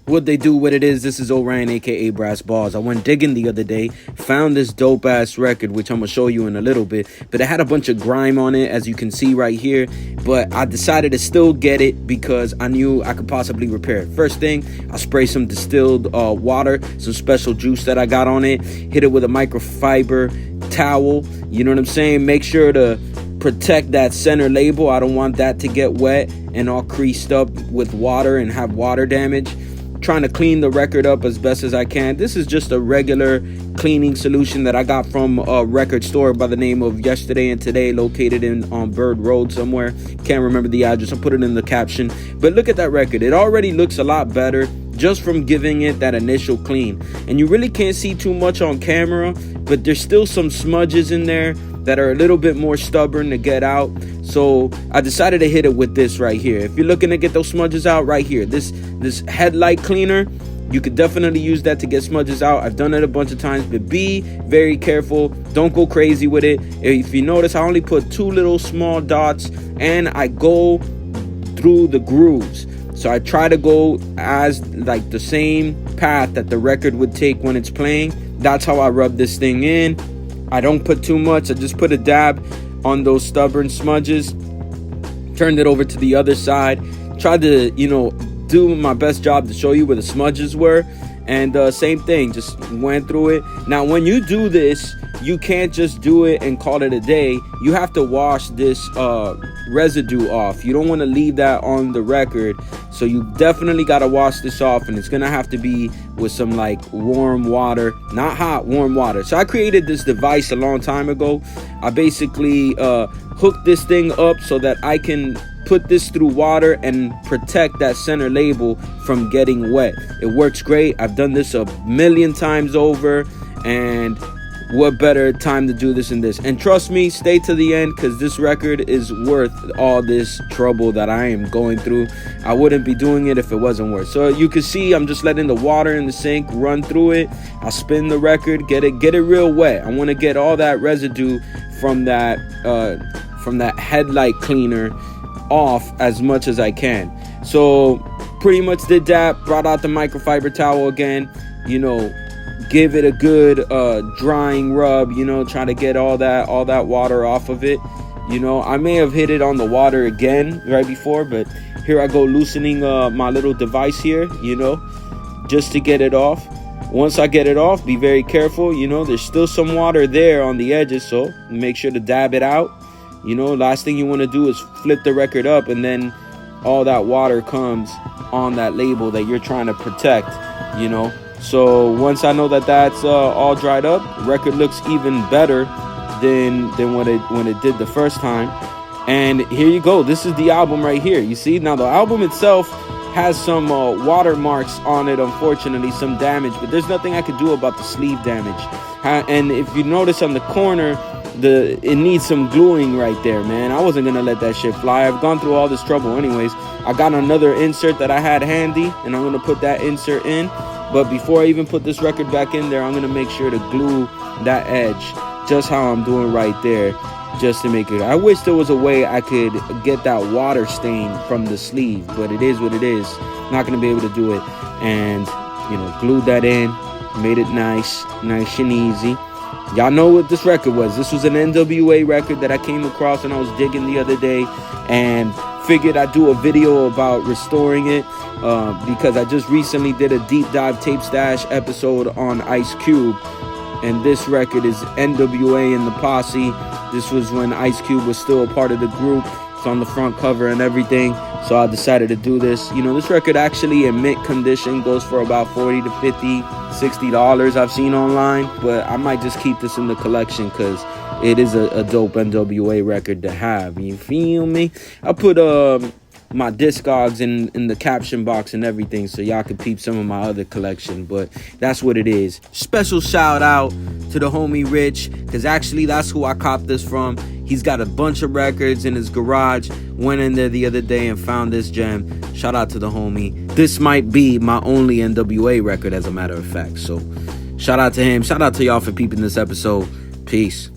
What they do, what it is, this is Orion, aka Brass Balls. I went digging the other day, found this dope ass record, which I'm gonna show you in a little bit, but it had a bunch of grime on it, as you can see right here. But I decided to still get it because I knew I could possibly repair it. First thing, I spray some distilled water, some special juice that I got on it, hit it with a microfiber towel, you know what I'm saying? Make sure to protect that center label. I don't want that to get wet and all creased up with water and have water damage. Trying to clean the record up as best as I can. This is just a regular cleaning solution that I got from a record store by the name of Yesterday and Today, located on Bird Road somewhere. Can't remember the address. I'll put it in the caption. But look at that record. It already looks a lot better just from giving it that initial clean. And you really can't see too much on camera, but there's still some smudges in there that are a little bit more stubborn to get out. So I decided to hit it with this right here. If you're looking to get those smudges out, right here, this headlight cleaner, you could definitely use that to get smudges out. I've done it a bunch of times, but be very careful. Don't go crazy with it. If you notice, I only put 2 little small dots and I go through the grooves. So I try to go as like the same path that the record would take when it's playing. That's how I rub this thing in. I don't put too much. I just put a dab on those stubborn smudges. Turned it over to the other side. Tried to, do my best job to show you where the smudges were. And same thing, just went through it. Now, when you do this, you can't just do it and call it a day. You have to wash this residue off. You don't want to leave that on the record. So you definitely got to wash this off, and it's going to have to be with some like warm water, not hot, warm water. So I created this device a long time ago. I basically hooked this thing up so that I can put this through water and protect that center label from getting wet. It works great. I've done this a million times over, and what better time to do this than this? And trust me, stay to the end, because this record is worth all this trouble that I am going through. I wouldn't be doing it if it wasn't worth. So you can see I'm just letting the water in the sink run through it. I spin the record, get it real wet. I want to get all that residue from that headlight cleaner off as much as I can. So pretty much did that. Brought out the microfiber towel again, give it a good drying rub, try to get all that water off of it. I may have hit it on the water again right before, but here I go loosening my little device here, just to get it off. Once I get it off, be very careful. There's still some water there on the edges, so make sure to dab it out. Last thing you want to do is flip the record up and then all that water comes on that label that you're trying to protect, So once I know that that's all dried up, the record looks even better than when it did the first time. And here you go. This is the album right here. You see, now the album itself has some watermarks on it, unfortunately, some damage, but there's nothing I could do about the sleeve damage. And if you notice on the corner, it needs some gluing right there, man. I wasn't gonna let that shit fly. I've gone through all this trouble anyways. I got another insert that I had handy, and I'm gonna put that insert in. But before I even put this record back in there, I'm gonna make sure to glue that edge just how I'm doing right there, just to make it. I wish there was a way I could get that water stain from the sleeve, but it is what it is. Not gonna be able to do it. And glued that in, made it nice and easy. Y'all know what this record was. This was an NWA record that I came across when I was digging the other day, and figured I'd do a video about restoring it because I just recently did a deep dive tape stash episode on Ice Cube, and this record is NWA and the Posse. This was when Ice Cube was still a part of the group. It's on the front cover and everything, so I decided to do this. This record actually in mint condition goes for about $40 to $50, $60 I've seen online, but I might just keep this in the collection because it is a dope NWA record to have. You feel me? I put my Discogs in the caption box and everything, so y'all can peep some of my other collection, but that's what it is. Special shout out to the homie Rich, because actually that's who I copped this from. He's got a bunch of records in his garage. Went in there the other day and found this gem. Shout out to the homie. This might be my only NWA record, as a matter of fact. So shout out to him. Shout out to y'all for peeping this episode. Peace.